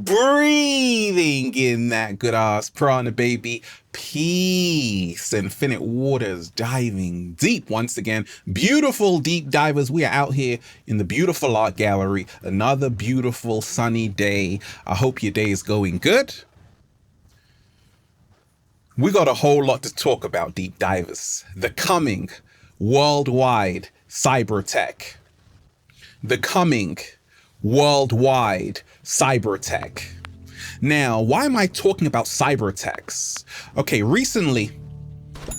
breathing in that good ass prana, baby. Peace, infinite waters, diving deep once again. Beautiful deep divers. We are out here in the beautiful art gallery. Another beautiful sunny day. I hope your day is going good. We got a whole lot to talk about, deep divers. The coming worldwide cyber tech. The coming worldwide cyber tech. Now, why am I talking about cyber attacks? Okay, recently,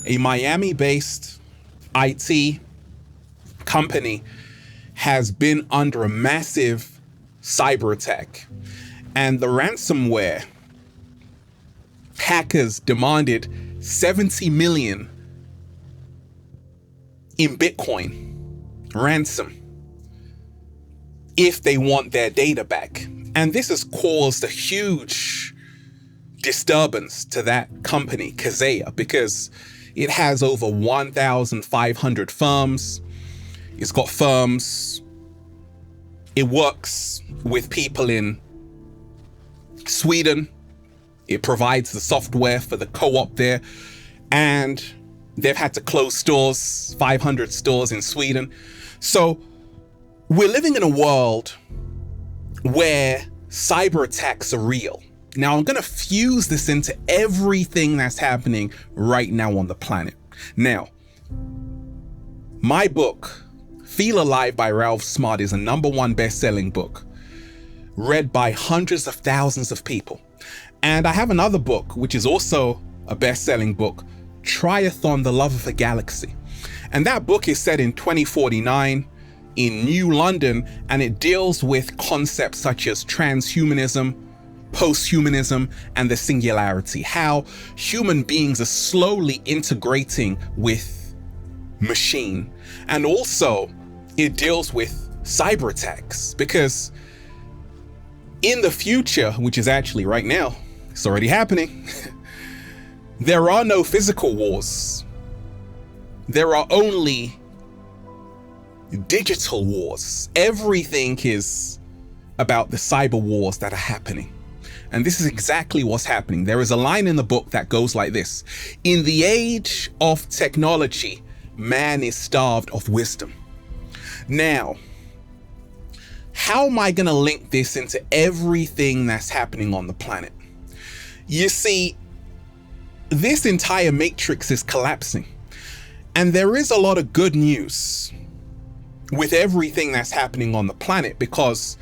a Miami-based IT company has been under a massive cyber attack, and the ransomware hackers demanded 70 million in Bitcoin ransom if they want their data back. And this has caused a huge disturbance to that company, Kaseya, because it has over 1,500 firms. It's got firms. It works with people in Sweden. It provides the software for the co-op there. And they've had to close stores, 500 stores in Sweden. So we're living in a world where cyber attacks are real. Now, I'm going to fuse this into everything that's happening right now on the planet. Now, my book, Feel Alive by Ralph Smart, is a #1 best-selling book, read by hundreds of thousands of people. And I have another book, which is also a best-selling book, Triathlon, The Love of a Galaxy. And that book is set in 2049 in New London, and it deals with concepts such as transhumanism, posthumanism, and the singularity, how human beings are slowly integrating with machine. And also it deals with cyber attacks, because in the future, which is actually right now, it's already happening, there are no physical wars. There are only digital wars. Everything is about the cyber wars that are happening. And this is exactly what's happening. There is a line in the book that goes like this: in the age of technology, man is starved of wisdom. Now, how am I going to link this into everything that's happening on the planet? You see, this entire matrix is collapsing. And there is a lot of good news with everything that's happening on the planet, because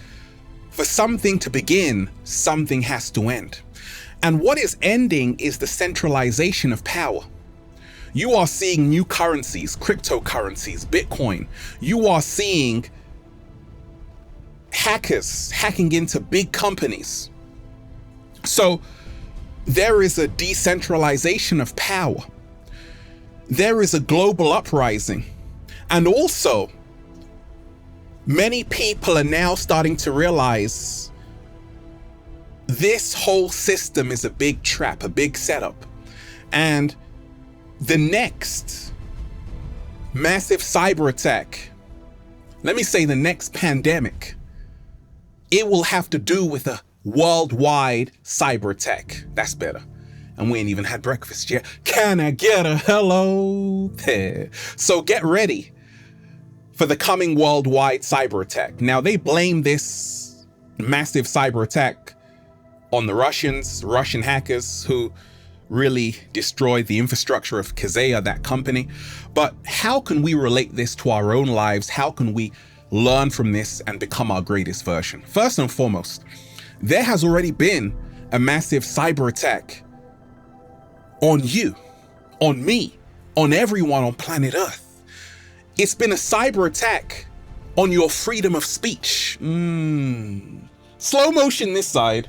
for something to begin, something has to end. And what is ending is the centralization of power. You are seeing new currencies, cryptocurrencies, Bitcoin. You are seeing hackers hacking into big companies. So there is a decentralization of power. There is a global uprising. And also, many people are now starting to realize this whole system is a big trap, a big setup. And the next massive cyber attack, let me say the next pandemic, it will have to do with a worldwide cyber attack. That's better. And we ain't even had breakfast yet. Can I get a hello there? So get ready for the coming worldwide cyber attack. Now, they blame this massive cyber attack on the Russian hackers who really destroyed the infrastructure of Kaseya, that company. But how can we relate this to our own lives? How can we learn from this and become our greatest version? First and foremost, there has already been a massive cyber attack on you, on me, on everyone on planet Earth. It's been a cyber attack on your freedom of speech. Slow motion this side.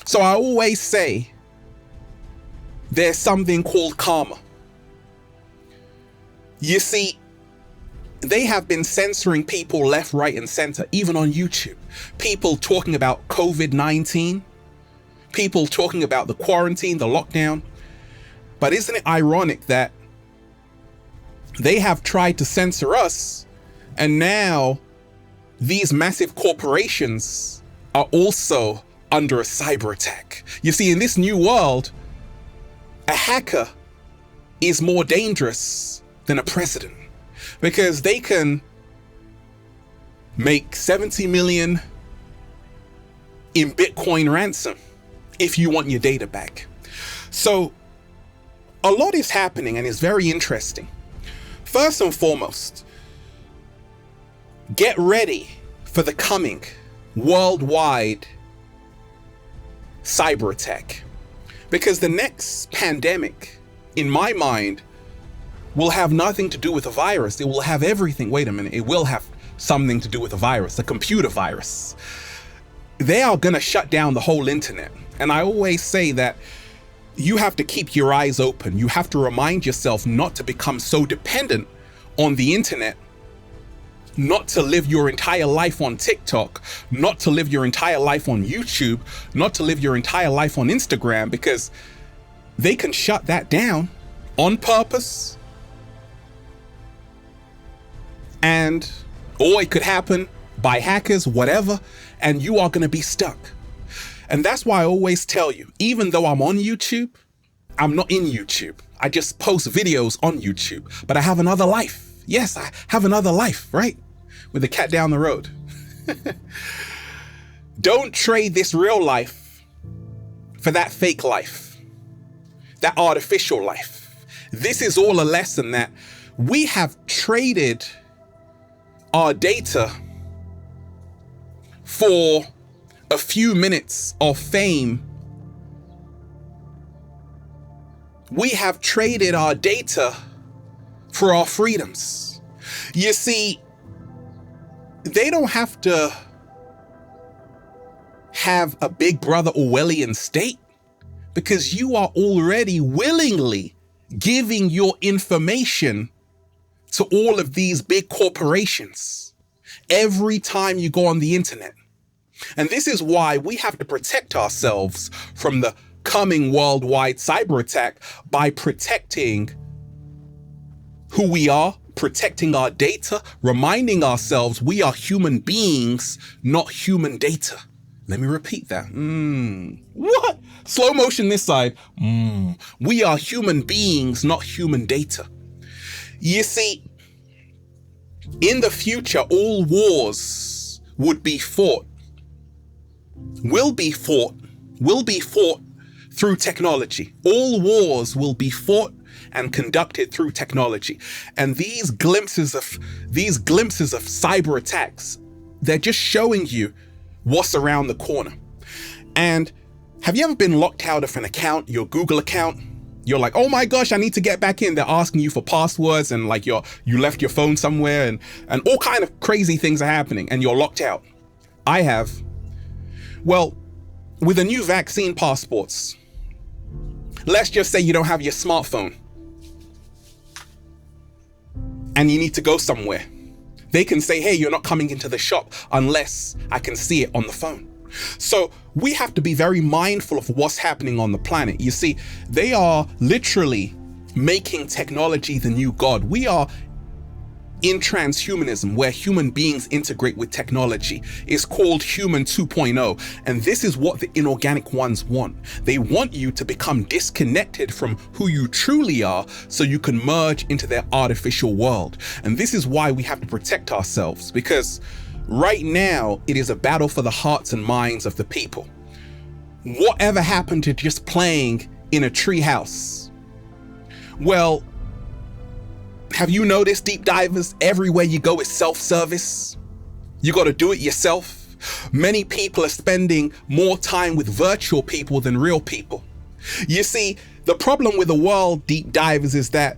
So I always say there's something called karma. You see, they have been censoring people left, right, and center, even on YouTube. People talking about COVID-19, people talking about the quarantine, the lockdown. But isn't it ironic that they have tried to censor us, and now these massive corporations are also under a cyber attack. You see, in this new world, a hacker is more dangerous than a president, because they can make 70 million in Bitcoin ransom if you want your data back. So a lot is happening and it's very interesting. First and foremost, get ready for the coming worldwide cyber attack, because the next pandemic, in my mind, will have nothing to do with a virus. It will have everything. Wait a minute. It will have something to do with a virus, a computer virus. They are going to shut down the whole internet. And I always say that you have to keep your eyes open. You have to remind yourself not to become so dependent on the internet, not to live your entire life on TikTok, not to live your entire life on YouTube, not to live your entire life on Instagram, because they can shut that down on purpose. And, or it could happen by hackers, whatever, and you are going to be stuck. And that's why I always tell you, even though I'm on YouTube, I'm not in YouTube. I just post videos on YouTube, but I have another life. Yes, I have another life, right? With the cat down the road. Don't trade this real life for that fake life, that artificial life. This is all a lesson that we have traded our data for a few minutes of fame. We have traded our data for our freedoms. You see, they don't have to have a big brother Orwellian state, because you are already willingly giving your information to all of these big corporations every time you go on the internet. And this is why we have to protect ourselves from the coming worldwide cyber attack by protecting who we are, protecting our data, reminding ourselves we are human beings, not human data. Let me repeat that. What? Slow motion this side. We are human beings, not human data. You see, in the future, all wars will be fought through technology. All wars will be fought and conducted through technology. And these glimpses of cyber attacks, they're just showing you what's around the corner. And have you ever been locked out of an account, your Google account? You're like, oh my gosh, I need to get back in. They're asking you for passwords, and like you left your phone somewhere, and all kind of crazy things are happening, and you're locked out. I have. Well, with the new vaccine passports, let's just say you don't have your smartphone and you need to go somewhere. They can say, hey, you're not coming into the shop unless I can see it on the phone. So we have to be very mindful of what's happening on the planet. You see, they are literally making technology the new God. We are in transhumanism, where human beings integrate with technology. It's called Human 2.0. And this is what the inorganic ones want. They want you to become disconnected from who you truly are so you can merge into their artificial world. And this is why we have to protect ourselves, because right now it is a battle for the hearts and minds of the people. Whatever happened to just playing in a treehouse? Well, have you noticed, deep divers, everywhere you go is self-service? You got to do it yourself. Many people are spending more time with virtual people than real people. You see, the problem with the world, deep divers, is that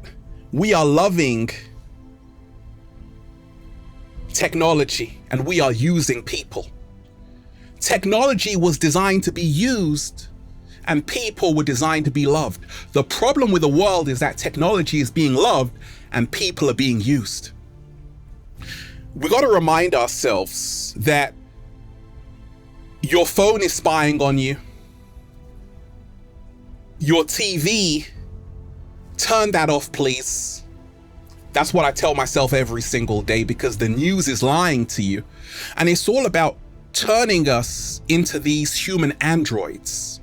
we are loving technology and we are using people. Technology was designed to be used, and people were designed to be loved. The problem with the world is that technology is being loved and people are being used. We got to remind ourselves that your phone is spying on you. Your TV, turn that off, please. That's what I tell myself every single day, because the news is lying to you. And it's all about turning us into these human androids.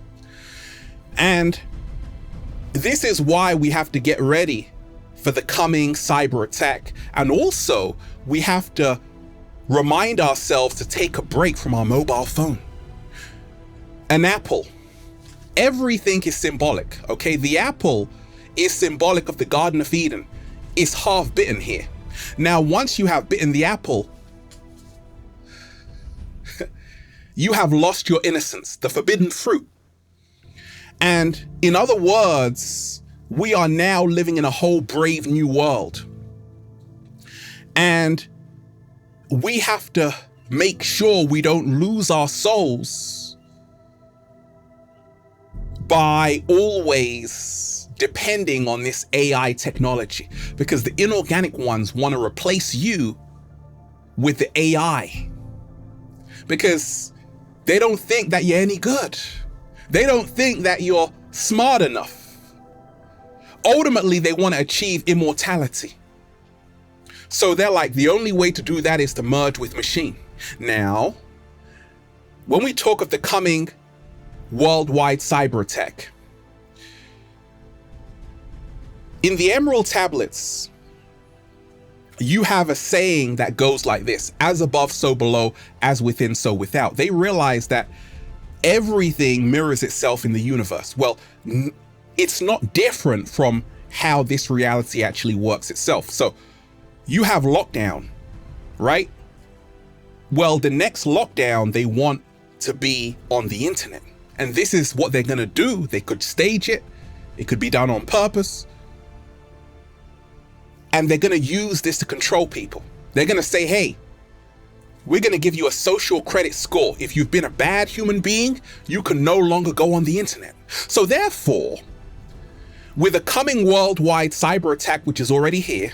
And this is why we have to get ready for the coming cyber attack. And also, we have to remind ourselves to take a break from our mobile phone. An apple. Everything is symbolic, okay? The apple is symbolic of the Garden of Eden. It's half bitten here. Now, once you have bitten the apple, you have lost your innocence, the forbidden fruit. And in other words, we are now living in a whole brave new world. And we have to make sure we don't lose our souls by always depending on this AI technology, because the inorganic ones want to replace you with the AI, because they don't think that you're any good. They don't think that you're smart enough. Ultimately, they want to achieve immortality. So they're like, the only way to do that is to merge with machine. Now, when we talk of the coming worldwide cyber attack, in the Emerald tablets, you have a saying that goes like this: as above, so below, as within, so without. They realize that everything mirrors itself in the universe. Well, it's not different from how this reality actually works itself. So you have lockdown, right? Well, the next lockdown, they want to be on the internet. And this is what they're going to do. They could stage it. It could be done on purpose. And they're going to use this to control people. They're going to say, hey, we're going to give you a social credit score. If you've been a bad human being, you can no longer go on the internet. So therefore, with a coming worldwide cyber attack, which is already here,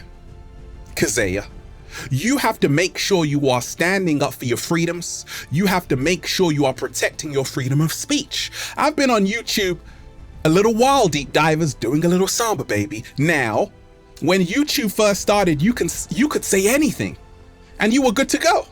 Kazeya, you have to make sure you are standing up for your freedoms. You have to make sure you are protecting your freedom of speech. I've been on YouTube a little while, deep divers, doing a little samba, baby. Now, when YouTube first started, you could say anything and you were good to go.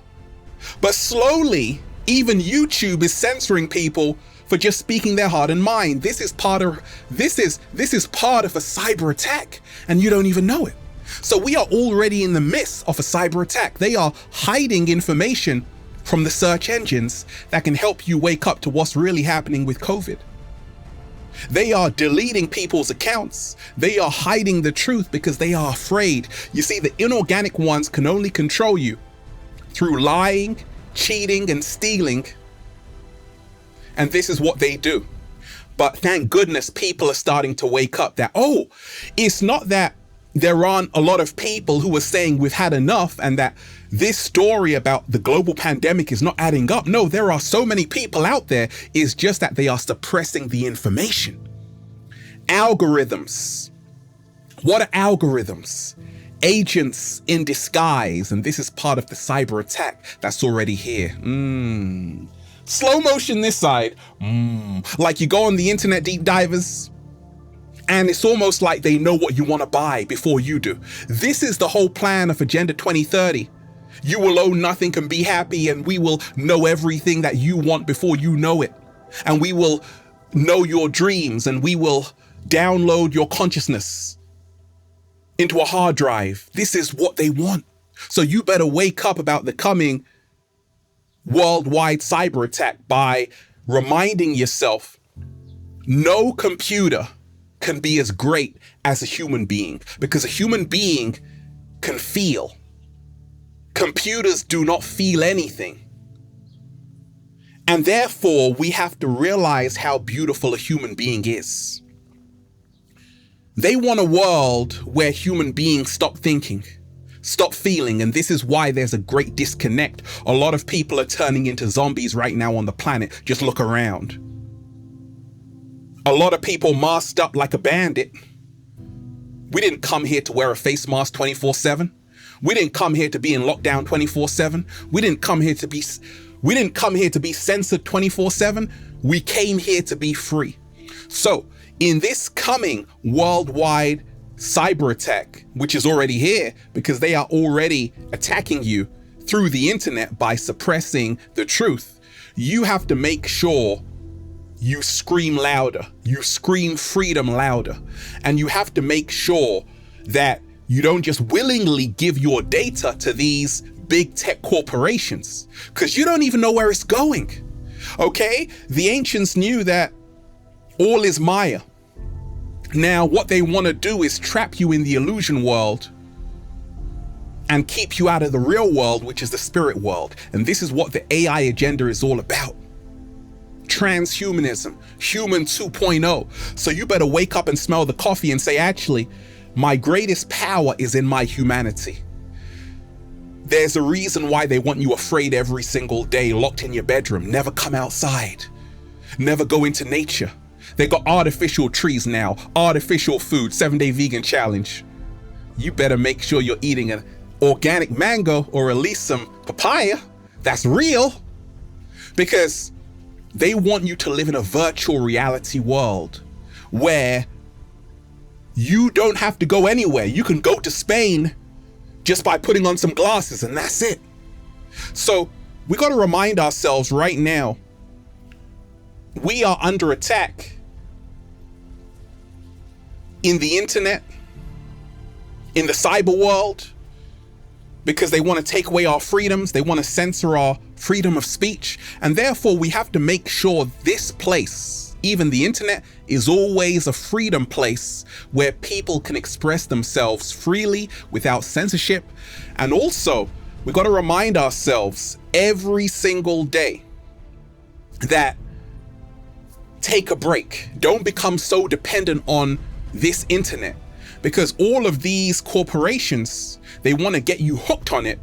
But slowly, even YouTube is censoring people for just speaking their heart and mind. This is part of a cyber attack, and you don't even know it. So we are already in the midst of a cyber attack. They are hiding information from the search engines that can help you wake up to what's really happening with COVID. They are deleting people's accounts. They are hiding the truth because they are afraid. You see, the inorganic ones can only control you through lying, cheating, and stealing. And this is what they do. But thank goodness people are starting to wake up that, oh, it's not that there aren't a lot of people who are saying we've had enough and that this story about the global pandemic is not adding up. No, there are so many people out there. It's just that they are suppressing the information. Algorithms. What are algorithms? Agents in disguise. And this is part of the cyber attack that's already here. Slow motion this side. Like you go on the internet, deep divers, and it's almost like they know what you want to buy before you do. This is the whole plan of Agenda 2030. You will own nothing and be happy, and we will know everything that you want before you know it. And we will know your dreams, and we will download your consciousness into a hard drive. This is what they want. So you better wake up about the coming worldwide cyber attack by reminding yourself, no computer can be as great as a human being, because a human being can feel. Computers do not feel anything. And therefore, we have to realize how beautiful a human being is. They want a world where human beings stop thinking, stop feeling, and this is why there's a great disconnect. A lot of people are turning into zombies right now on the planet. Just look around. A lot of people masked up like a bandit. We didn't come here to wear a face mask 24/7. We didn't come here to be in lockdown 24/7. We didn't come here to be censored 24/7. We came here to be free. So in this coming worldwide cyber attack, which is already here because they are already attacking you through the internet by suppressing the truth, you have to make sure you scream louder, you scream freedom louder, and you have to make sure that you don't just willingly give your data to these big tech corporations, because you don't even know where it's going. Okay? The ancients knew that all is Maya. Now, what they want to do is trap you in the illusion world and keep you out of the real world, which is the spirit world. And this is what the AI agenda is all about. Transhumanism, human 2.0. So you better wake up and smell the coffee and say, actually, my greatest power is in my humanity. There's a reason why they want you afraid every single day, locked in your bedroom, never come outside, never go into nature. They got artificial trees now, artificial food, 7-day vegan challenge. You better make sure you're eating an organic mango or at least some papaya that's real, because they want you to live in a virtual reality world where you don't have to go anywhere. You can go to Spain just by putting on some glasses and that's it. So we got to remind ourselves right now, we are under attack in the internet, in the cyber world, because they want to take away our freedoms. They want to censor our freedom of speech. And therefore we have to make sure this place, even the internet, is always a freedom place where people can express themselves freely without censorship. And also we got to remind ourselves every single day that take a break. Don't become so dependent on this internet, because all of these corporations, they want to get you hooked on it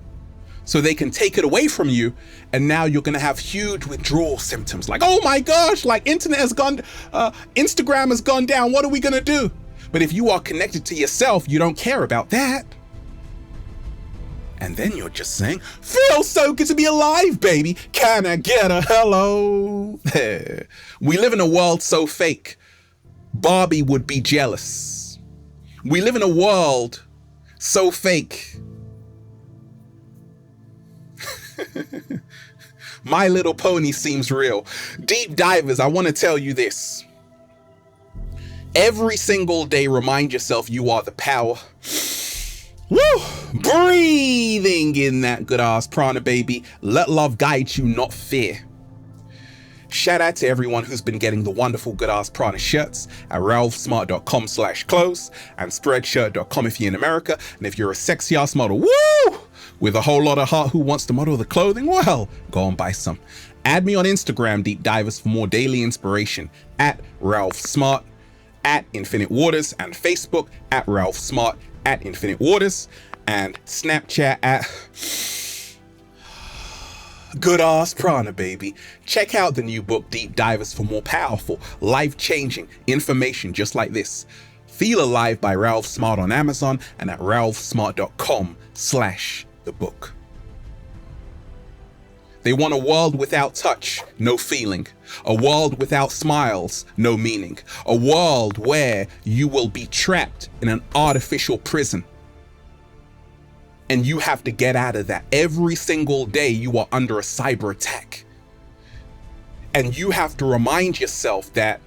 so they can take it away from you. And now you're going to have huge withdrawal symptoms like, oh my gosh, like internet has gone, Instagram has gone down. What are we going to do? But if you are connected to yourself, you don't care about that. And then you're just saying, feels so good to be alive, baby. Can I get a hello? We live in a world so fake, Barbie would be jealous. We live in a world so fake. My Little Pony seems real. Deep divers, I want to tell you this. Every single day, remind yourself you are the power. Woo! Breathing in that good ass prana, baby. Let love guide you, not fear. Shout out to everyone who's been getting the wonderful good ass prana shirts at ralphsmart.com/clothes and spreadshirt.com if you're in America. And if you're a sexy ass model, woo, with a whole lot of heart who wants to model the clothing, well, go and buy some. Add me on Instagram, Deep Divers, for more daily inspiration at Ralph Smart, at Infinite Waters, and Facebook at Ralph Smart, at Infinite Waters, and Snapchat at good ass prana, baby. Check out the new book Deep Divers for more powerful, life-changing information just like this. Feel Alive by Ralph Smart on Amazon and at ralphsmart.com/the book. They want a world without touch, no feeling. A world without smiles, no meaning. A world where you will be trapped in an artificial prison. And you have to get out of that. Every single day you are under a cyber attack. And you have to remind yourself that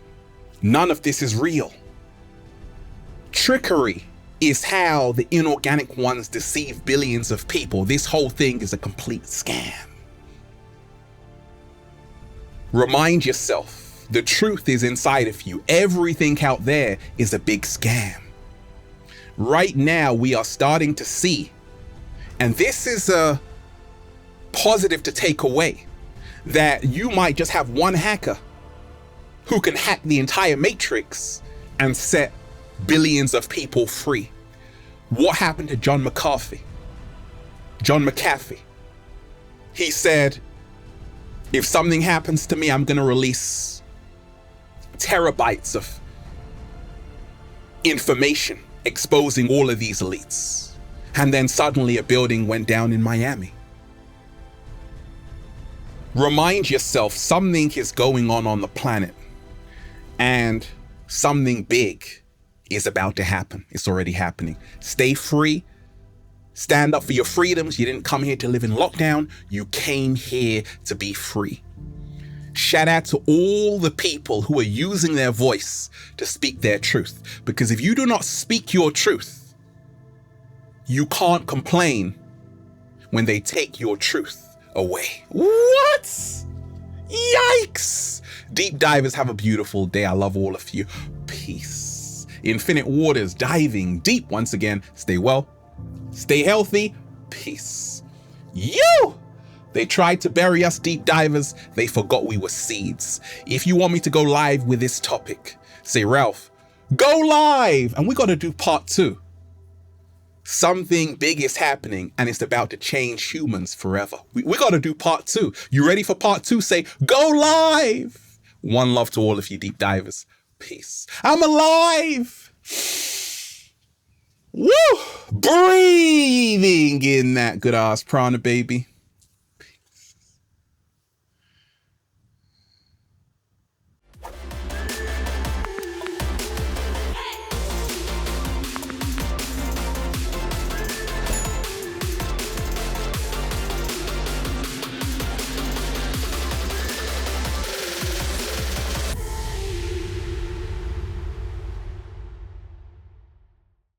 none of this is real. Trickery is how the inorganic ones deceive billions of people. This whole thing is a complete scam. Remind yourself, the truth is inside of you. Everything out there is a big scam. Right now, we are starting to see, and this is a positive to take away, that you might just have one hacker who can hack the entire matrix and set billions of people free. What happened to John McAfee? He said, if something happens to me, I'm going to release terabytes of information exposing all of these elites. And then suddenly a building went down in Miami. Remind yourself something is going on the planet, and something big is about to happen. It's already happening. Stay free. Stand up for your freedoms. You didn't come here to live in lockdown. You came here to be free. shout out to all the people who are using their voice to speak their truth. Because if you do not speak your truth, you can't complain when they take your truth away. What? Yikes! Deep divers, have a beautiful day. I love all of you. Peace. Infinite waters, diving deep once again. Stay well, stay healthy. Peace. They tried to bury us deep divers. They forgot we were seeds. If you want me to go live with this topic, say, Ralph, go live. And we got to do part 2. Something big is happening and it's about to change humans forever. We got to do part 2. You ready for part 2? Say, go live. One love to all of you deep divers. Peace. I'm alive. Woo! Breathing in that good ass prana, baby.